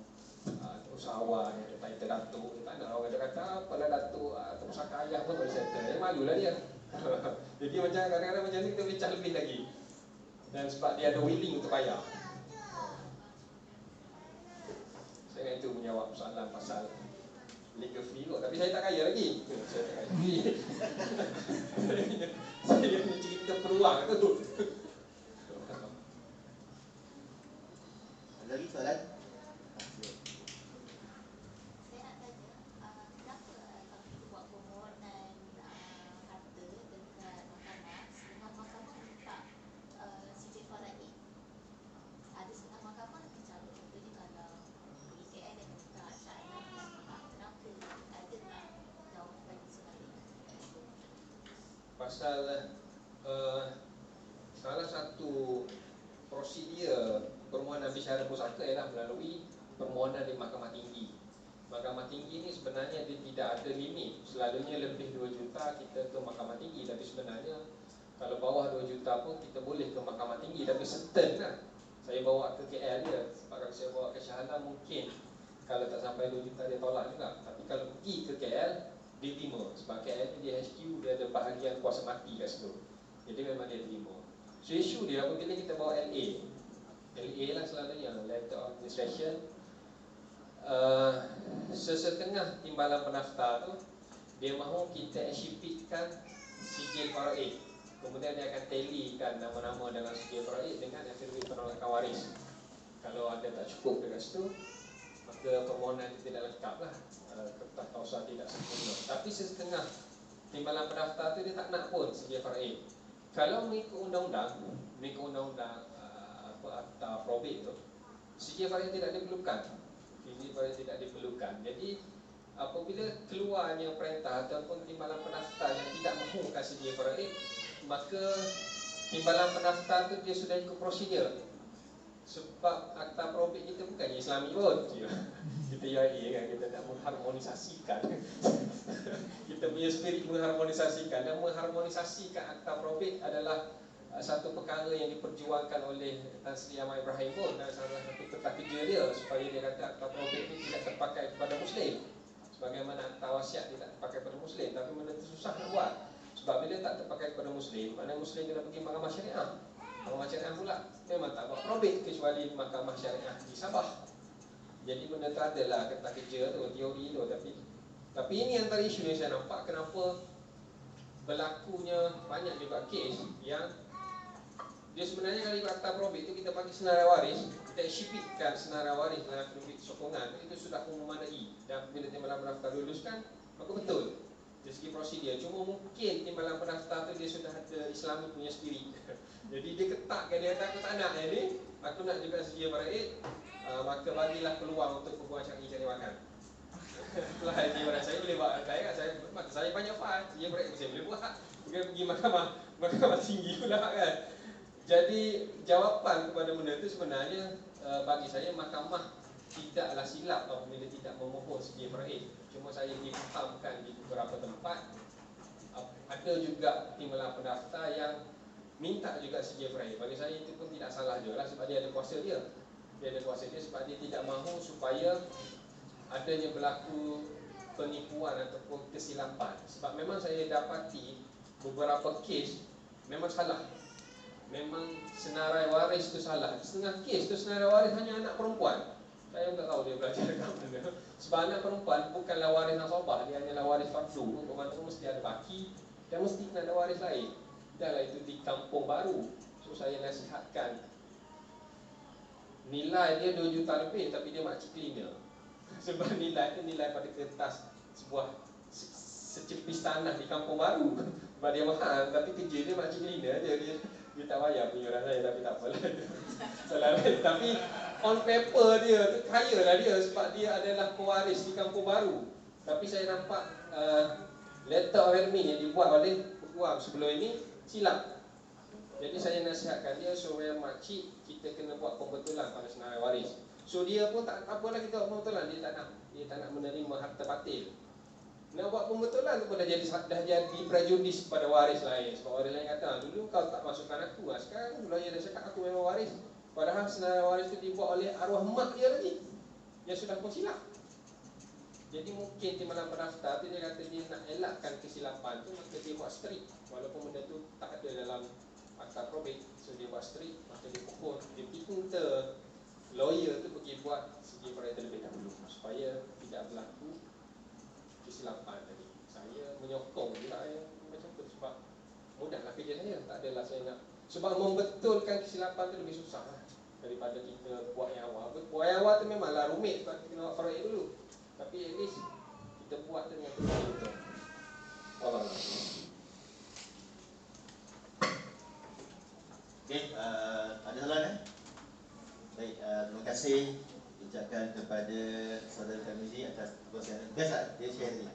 Speaker 2: usahawan yang ada title datuk, dia tak nak orang kata apalah datuk atau pusaka ayah pun boleh settle, dia malulah dia. Jadi macam kadang-kadang macam ni kita boleh charge lebih lagi. Dan sebab dia ada willing untuk bayar. Saya itu menjawab soalan pasal legal fee kot. Tapi saya tak kaya lagi. Saya tak kaya lagi. Saya punya cerita peluang tu.
Speaker 1: Ada lagi soalan?
Speaker 4: Saya nak tanya, kenapa kalau kita buat permohonan harta dekat mahkamah, setengah mahkamah minta CJ Faraid. Ada setengah mahkamah macam contohnya kalau pergi KL dan minta syarat kenapa ada tak jawapan sebaliknya?
Speaker 2: Pasal salah satu prosedur permohonan bisyara pusaka ialah melalui permohonan di Mahkamah Tinggi. Mahkamah Tinggi ni sebenarnya dia tidak ada limit. Selalunya lebih 2 juta kita ke Mahkamah Tinggi. Tapi sebenarnya kalau bawah 2 juta pun kita boleh ke Mahkamah Tinggi. Tapi certain lah. Saya bawa ke KL dia. Sebab kalau saya bawa ke Shah Alam mungkin kalau tak sampai 2 juta dia tolak juga. Tapi kalau pergi ke KL dia terima. Sebab KL ni dia HQ, dia ada bahagian kuasa mati kat situ. Jadi memang dia terima. So isu dia apabila kita bawa LA lah selalunya, Letter of Administration, sesetengah timbalan pendaftar tu dia mahu kita exhibitkan sijil faraid. Kemudian dia akan tallykan nama-nama dalam sijil faraid dengan affidavit penolakan waris. Kalau ada tak cukup dekat situ, maka permohonan itu tidak lengkap lah, kertas tausa tidak sempurna. Tapi sesetengah timbalan pendaftar tu dia tak nak pun sijil faraid. Kalau mengikut undang-undang Akta Probate tu, sijil faraid tidak diperlukan. Sijil faraid tidak diperlukan. Jadi apabila keluarnya perintah ataupun timbalan pendaftar yang tidak mahukan sijil faraid, maka timbalan pendaftar tu dia sudah ikut prosedur. Sebab akta probate kita bukannya Islami pun. Kita UIA kan, kita nak mengharmonisasikan. Kita punya spirit mengharmonisasikan. Dan mengharmonisasikan akta probate adalah satu perkara yang diperjuangkan oleh Tan Sri Ahmad Ibrahim pun. Dan salah satu peta kerja dia supaya dia kata akta probate ini tidak terpakai kepada Muslim. Sebagaimana akta wasiat tidak terpakai kepada Muslim. Tapi benda itu susah nak buat. Sebab bila tak terpakai kepada Muslim, maknanya Muslim kena pergi mahkamah syariah. Mahkamah syariah pula memang tak buat probate kecuali mahkamah syariah di Sabah. Jadi benda tu adalah kata kerja tu, teori tu. Tapi ini antara isu yang saya nampak kenapa berlakunya banyak juga kes yang dia sebenarnya kalau ikut akta probate tu kita bagi senarai waris, kita exhibitkan senarai waris dalam affidavit sokongan, itu sudah memadai. Dan bila timbalan pendaftar luluskan, maka betul dari segi prosedur. Cuma mungkin timbalan pendaftar tu dia sudah ada Islami punya spirit. Jadi dia ketakkan, dia kata aku tak nak ni, aku nak juga sijil faraid, maka bagilah peluang untuk perempuan syar'i cari makan. Itulah sijil faraid. Saya boleh buat saya banyak faham sijil faraid saya boleh buat. Bukan pergi mahkamah tinggi pula kan. Jadi jawapan kepada benda itu sebenarnya bagi saya mahkamah tidaklah silap apabila tidak memohon sedia Ibrahim. Cuma saya difahamkan di beberapa tempat ada juga timbalan pendaftar yang minta juga sedia Ibrahim. Bagi saya itu pun tidak salah juga lah, sebab dia ada kuasa dia. Dia ada kuasa dia sebab dia tidak mahu supaya adanya berlaku penipuan ataupun kesilapan. Sebab memang saya dapati beberapa kes memang salah. Memang senarai waris itu salah. Setengah kes itu senarai waris hanya anak perempuan. Saya tak tahu dia belajar kat mana. Sebab anak perempuan bukanlah waris nasabah, dia hanyalah waris fardu. Untuk mana pun mesti ada baki dan mesti kena ada waris lain. Dahlah itu di Kampung Baru. So saya nasihatkan, nilai dia 2 juta lebih tapi dia makcik cleaner. Sebab nilai itu nilai pada kertas sebuah secepis tanah di Kampung Baru. Sebab dia mahal tapi kerja dia makcik cleaner dia tak bayar penjualan saya, tapi tak apalah. Salah. Tapi on paper dia tu kaya lah dia sebab dia adalah pewaris di Kampung Baru. Tapi saya nampak letter of admin yang dibuat oleh peguam sebelum ini silap. Jadi saya nasihatkan dia supaya makcik kita kena buat pembetulan pada senarai waris. So dia pun tak apalah kita buat pembetulan, dia tak nak menerima harta batil. Nak buat pembetulan tu pun dah jadi prejudis pada waris lain. Sebab waris lain kata, dulu kau tak masukkan aku, sekarang lawyer dah cakap aku memang waris. Padahal senarai waris tu dibuat oleh arwah mak dia lagi yang sudah pun silap. Jadi mungkin timbalan pendaftar tu dia kata dia nak elakkan kesilapan tu, maka dia buat strict. Walaupun benda tu tak ada dalam akta probate, so dia buat strict, maka dia pukul, dia pinta lawyer tu pergi buat sedia Ibrahim terlebih dahulu supaya tidak berlaku kesilapan tadi. Saya menyokong juga yang macam tu sebab mudahlah kerja saya. Tak adalah saya nak, sebab membetulkan kesilapan tu lebih susah lah daripada kita buat yang awal. Buat yang awal tu memanglah rumit sebab kita kena buat faraid dulu. Tapi at least kita buat tu dengan betul. Allah.
Speaker 1: Okey, ada soalan? Baik, terima kasih ucapkan kepada saudara Tarmizi atas perkongsian. Biasa dia share ni.